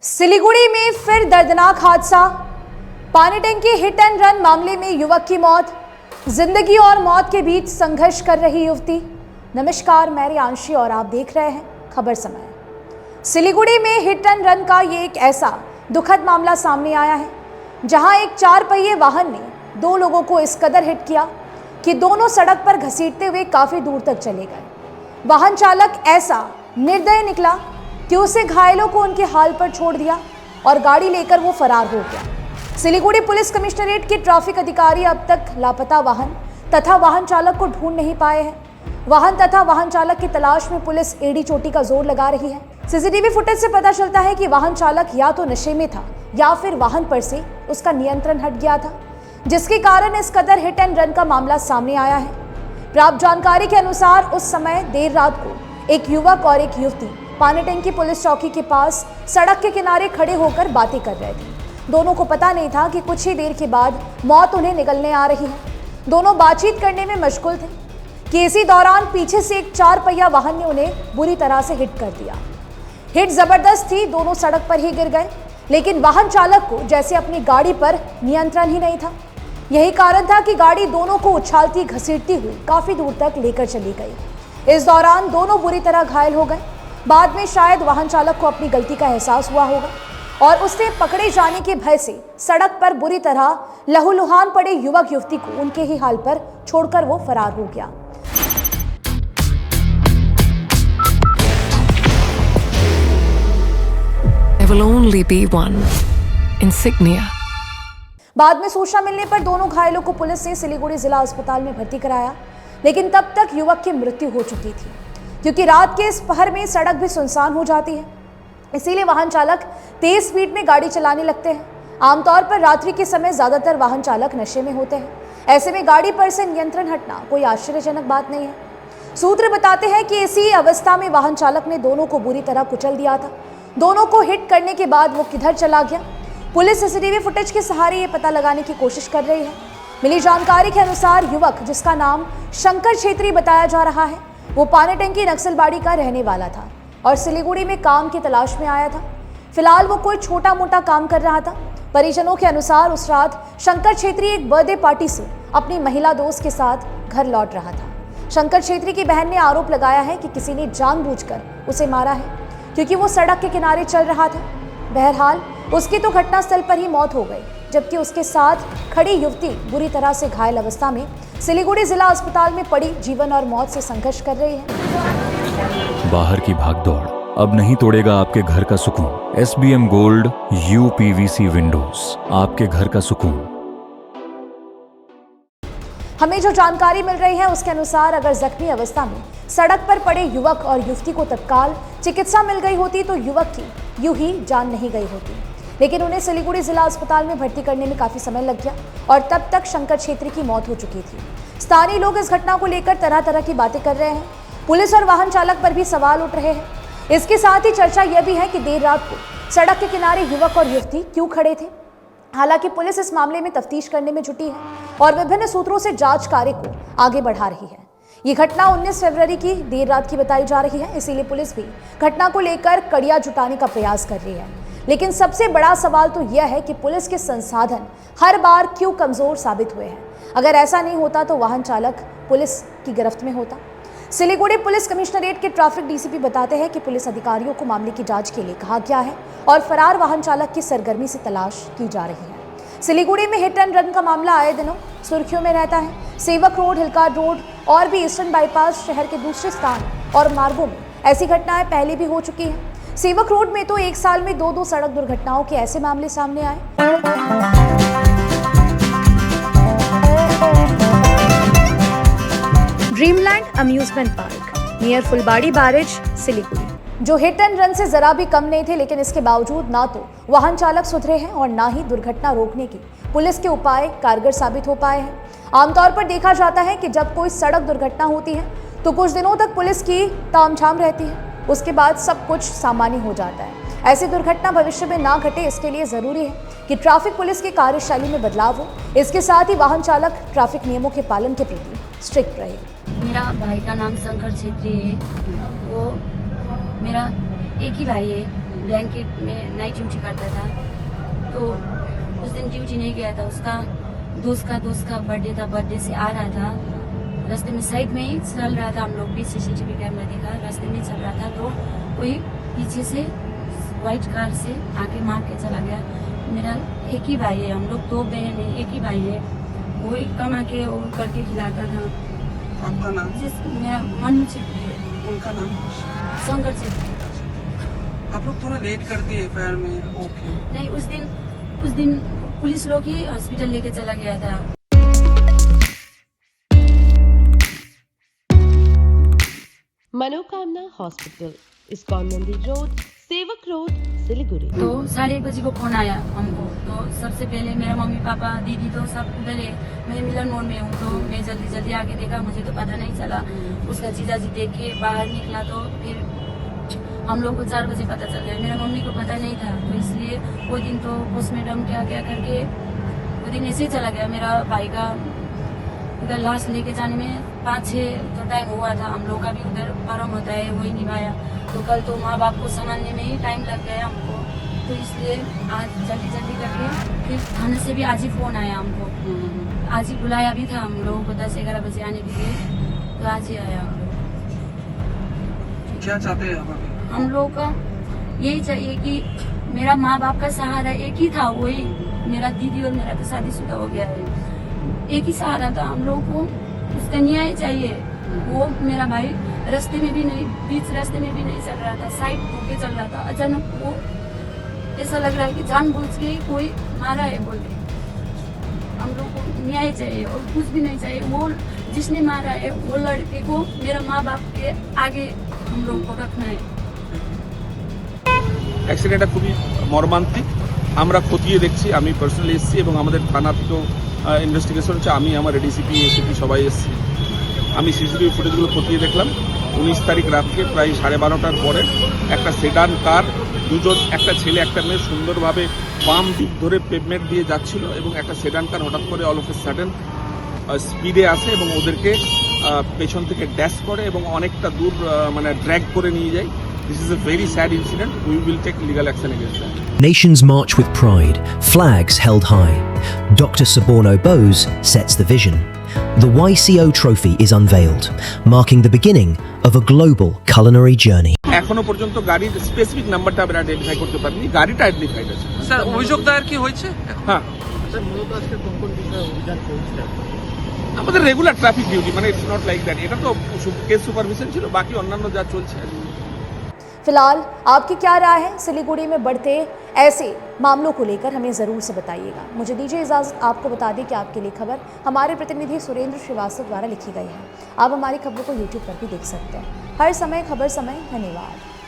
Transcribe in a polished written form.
सिलीगुड़ी में फिर दर्दनाक हादसा। पानी टंकी हिट एंड रन मामले में युवक की मौत। जिंदगी और मौत के बीच संघर्ष कर रही युवती। नमस्कार, मैं रियांशी और आप देख रहे हैं खबर समय। सिलीगुड़ी में हिट एंड रन का ये एक ऐसा दुखद मामला सामने आया है जहां एक 4 पहिए वाहन ने 2 लोगों को इस कदर हिट किया कि दोनों सड़क पर घसीटते हुए काफी दूर तक चले गए। वाहन चालक ऐसा निर्दयी निकला कि उसे घायलों को उनके हाल पर छोड़ दिया और गाड़ी लेकर वो फरार हो गया। सिलीगुड़ी पुलिस कमिश्नरेट के ट्रैफिक अधिकारी अब तक लापता वाहन तथा वाहन चालक को ढूंढ नहीं पाए हैं। वाहन तथा वाहन चालक की तलाश में पुलिस एड़ी चोटी का जोर लगा रही है। सीसीटीवी फुटेज से पता चलता है कि वाहन चालक या तो नशे में था या फिर वाहन पर से उसका नियंत्रण हट गया था, जिसके कारण इस कदर हिट एंड रन का मामला सामने आया है। प्राप्त जानकारी के अनुसार उस समय देर रात को एक युवक और एक युवती पानी टंकी पुलिस चौकी के पास सड़क के किनारे खड़े होकर बातें कर रहे थे। दोनों को पता नहीं था कि कुछ ही देर के बाद मौत उन्हें निगलने आ रही है। दोनों बातचीत करने में मशगूल थे कि इसी दौरान पीछे से एक 4 पहिया वाहन ने उन्हें बुरी तरह से हिट कर दिया। हिट जबरदस्त थी, दोनों सड़क पर ही गिर गए, लेकिन वाहन चालक को जैसे अपनी गाड़ी पर नियंत्रण ही नहीं था। यही कारण था कि गाड़ी दोनों को उछालती घसीटती हुई काफी दूर तक लेकर चली गई। इस दौरान दोनों बुरी तरह घायल हो गए। बाद में शायद वाहन चालक को अपनी गलती का एहसास हुआ होगा और उसने पकड़े जाने के भय से सड़क पर बुरी तरह लहूलुहान पड़े युवक युवती को उनके ही हाल पर छोड़कर वो फरार हो गया। There will only be one insignia. बाद में सूचना मिलने पर दोनों घायलों को पुलिस ने सिलीगुड़ी जिला अस्पताल में भर्ती कराया, लेकिन तब तक युवक की मृत्यु हो चुकी थी, क्योंकि रात के इस पहर में सड़क भी सुनसान हो जाती है। इसीलिए वाहन चालक तेज स्पीड में गाड़ी चलाने लगते हैं। आमतौर पर रात्रि के समय ज्यादातर वाहन चालक नशे में होते हैं। ऐसे में गाड़ी पर से नियंत्रण हटना कोई आश्चर्यजनक बात नहीं है। सूत्र बताते हैं कि इसी अवस्था में वाहन चालक ने दोनों को बुरी तरह कुचल दिया था। दोनों को हिट करने के बाद वो किधर चला गया, पुलिस सीसीटीवी फुटेज के सहारे ये पता लगाने की कोशिश कर रही है। मिली जानकारी के अनुसार युवक, जिसका नाम शंकर छेत्री बताया जा रहा है, वो पानी टंकी नक्सलबाड़ी का रहने वाला था और सिलीगुड़ी में काम की तलाश में आया था। फिलहाल वो कोई छोटा मोटा काम कर रहा था। परिजनों के अनुसार उस रात शंकर छेत्री एक बर्थडे पार्टी से अपनी महिला दोस्त के साथ घर लौट रहा था। शंकर छेत्री की बहन ने आरोप लगाया है कि किसी ने जानबूझकर उसे मारा है, क्योंकि वो सड़क के किनारे चल रहा था। बहरहाल उसकी तो घटनास्थल पर ही मौत हो गई, जबकि उसके साथ खड़ी युवती बुरी तरह से घायल अवस्था में सिलीगुड़ी जिला अस्पताल में पड़ी जीवन और मौत से संघर्ष कर रही है। बाहर की भागदौड़ अब नहीं तोड़ेगा आपके घर का सुकून। SBM गोल्ड UPVC विंडोज, आपके घर का सुकून। हमें जो जानकारी मिल रही है उसके अनुसार अगर जख्मी अवस्था में सड़क पर पड़े युवक और युवती को तत्काल चिकित्सा मिल गई होती तो युवक की यूं ही जान नहीं गई होती, लेकिन उन्हें सिलीगुड़ी जिला अस्पताल में भर्ती करने में काफी समय लग गया और तब तक शंकर छेत्री की मौत हो चुकी थी। स्थानीय लोग इस घटना को लेकर तरह तरह की बातें कर रहे हैं। पुलिस और वाहन चालक पर भी सवाल उठ रहे हैं। इसके साथ ही चर्चा यह भी है कि देर रात को सड़क के किनारे युवक और युवती क्यों खड़े थे। हालांकि पुलिस इस मामले में तफ्तीश करने में जुटी है और विभिन्न सूत्रों से जांच कार्य को आगे बढ़ा रही है। ये घटना 19 फरवरी की देर रात की बताई जा रही है, इसीलिए पुलिस भी घटना को लेकर कड़ियां जुटाने का प्रयास कर रही है। लेकिन सबसे बड़ा सवाल तो यह है कि पुलिस के संसाधन हर बार क्यों कमजोर साबित हुए हैं। अगर ऐसा नहीं होता तो वाहन चालक पुलिस की गिरफ्त में होता। सिलीगुड़ी पुलिस कमिश्नरेट के ट्रैफिक DCP बताते हैं कि पुलिस अधिकारियों को मामले की जांच के लिए कहा गया है और फरार वाहन चालक की सरगर्मी से तलाश की जा रही है। सिलीगुड़ी में हिट एंड रन का मामला आए दिनों सुर्खियों में रहता है। सेवक रोड, हिलकार रोड और भी ईस्टर्न बाईपास शहर के दूसरे स्थान और मार्गों में ऐसी घटनाएं पहले भी हो चुकी हैं। सेवक रोड में तो एक साल में 2 सड़क दुर्घटनाओं के ऐसे मामले सामने आए। ड्रीमलैंड अम्यूजमेंट पार्क नियर फुलबाड़ी बैरेज, सिलीगुड़ी, जो हिट एंड रन से जरा भी कम नहीं थे, लेकिन इसके बावजूद ना तो वाहन चालक सुधरे हैं और ना ही दुर्घटना रोकने की पुलिस के उपाय कारगर साबित हो पाए हैं। आमतौर पर देखा जाता है कि जब कोई सड़क दुर्घटना होती है तो कुछ दिनों तक पुलिस की तामझाम रहती है, उसके बाद सब कुछ सामान्य हो जाता है। ऐसी दुर्घटना भविष्य में ना घटे, इसके लिए जरूरी है कि ट्रैफिक पुलिस की कार्यशैली में बदलाव हो। इसके साथ ही वाहन चालक ट्रैफिक नियमों के पालन के प्रति स्ट्रिक्ट रहे। मेरा भाई का नाम शंकर छेत्री है। वो मेरा एक ही भाई है, ब्लैंकेट में नाइट ड्यूटी करता था। तो उस दिन ड्यूटी नहीं गया था, उसका दोस्त का बर्थडे था, बर्थडे से आ रहा था, रास्ते में साइड में ही चल रहा था। हम लोग भी CCTV कैमरा देखा, रास्ते में चल रहा था तो कोई पीछे से वाइट कार से आके मार के चला गया। मेरा एक ही भाई है, हम लोग 2 बहन है, एक ही भाई है, वही कमा के वो करके खिलाता था। आपका नाम? मेरा मनु छेत्री है। उनका नाम? शंकर छेत्री। आप लोग थोड़ा लेट कर दिए FIR में। ओके। नहीं, उस दिन पुलिस लोग ही हॉस्पिटल लेके चला गया था। मनोकामना हॉस्पिटल, इस्कॉन मंदिर रोड, सेवक रोड, सिलीगुड़ी। तो 1:30 बजे को फोन आया हमको। तो सबसे पहले मेरा मम्मी पापा दीदी तो सब उधर है, मैं मिलन मोड़ में हूँ। तो मैं जल्दी आके देखा, मुझे तो पता नहीं चला। उसका जीजाजी देख के बाहर निकला तो फिर हम लोग को 4 बजे पता चल गया। मेरा मम्मी को पता नहीं था, तो इसलिए वो दिन तो पोस्टमार्टम क्या करके वो दिन ऐसे ही चला गया। मेरा भाई का उधर लाश लेके जाने में 5-6 तो टाइम हुआ था। हम लोग का भी उधर परम होता है, वही निभाया। तो कल तो माँ बाप को संभालने में ही टाइम लग गया हमको। तो इसलिए आज जल्दी करके फिर थाने से भी आज ही फोन आया हमको। आज ही बुलाया भी था हम लोगों को 10-11 बजे आने के लिए, तो आज ही आया हम लोग। क्या चाहते हैं आप अभी? हम लोग का यही चाहिए कि मेरा माँ बाप का सहारा एक ही था, वही मेरा दीदी और मेरा तो शादीशुदा हो गया है। एक ही सहारा था हम लोग को, उसका न्याय चाहिए। वो मेरा भाई रास्ते में भी नहीं, बीच रास्ते में भी नहीं चल रहा था, साइड होके चल रहा था। अचानक वो ऐसा लग रहा है कि जानबूझ के ही कोई मारा है बोल के। हम लोग को न्याय चाहिए और कुछ भी नहीं चाहिए। वो जिसने मारा है वो लड़के को मेरा माँ बाप के आगे हम लोग को रखना है। অ্যাক্সিডেন্টটা খুবই মর্মান্তিক। আমরা খতিয়ে দেখছি, আমি পার্সোনালি এসেছি এবং আমাদের থানা থেকেও ইনভেস্টিগেশন হচ্ছে। আমি আমার ADCP ACP সবাই এসেছি। আমি CCTV ফুটেজগুলো খতিয়ে দেখলাম। 19 তারিখ রাত্রে প্রায় 12:30টার পরে একটা সেডান কার, দুজন, একটা ছেলে একটা মেয়ে সুন্দরভাবে বাম দিক ধরে পেভমেন্ট দিয়ে যাচ্ছিল এবং একটা সেডান কার হঠাৎ করে অল অফ এ সাডেন স্পিডে আসে এবং ওদেরকে পেছন থেকে ড্যাশ করে এবং অনেকটা দূর মানে ড্র্যাগ করে নিয়ে যায়। This is a very sad incident. We will take legal action against that. Nations march with pride, flags held high. Dr. Suborno Bose sets the vision. The YCO trophy is unveiled, marking the beginning of a global culinary journey. এখনো পর্যন্ত গাড়ির specific নাম্বারটা আমরা identify করতে পারিনি, গাড়িটা identified আছে। Sir, অভিযোগ দায়ের কি হয়েছে? হ্যাঁ, আমাদের রেগুলার ট্রাফিক ডিউটি, মানে ইটস নট লাইক দ্যাট। এটা তো কেস সুপারভিশন ছিল, বাকি অন্যান্য যা চলছে। फिलहाल आपकी क्या राय है सिलीगुड़ी में बढ़ते ऐसे मामलों को लेकर, हमें ज़रूर से बताइएगा। मुझे दीजिए इजाज़त, आपको बता दें कि आपके लिए खबर हमारे प्रतिनिधि सुरेंद्र श्रीवास्तव द्वारा लिखी गई है। आप हमारी खबरों को YouTube पर भी देख सकते हैं। हर समय खबर समय। धन्यवाद।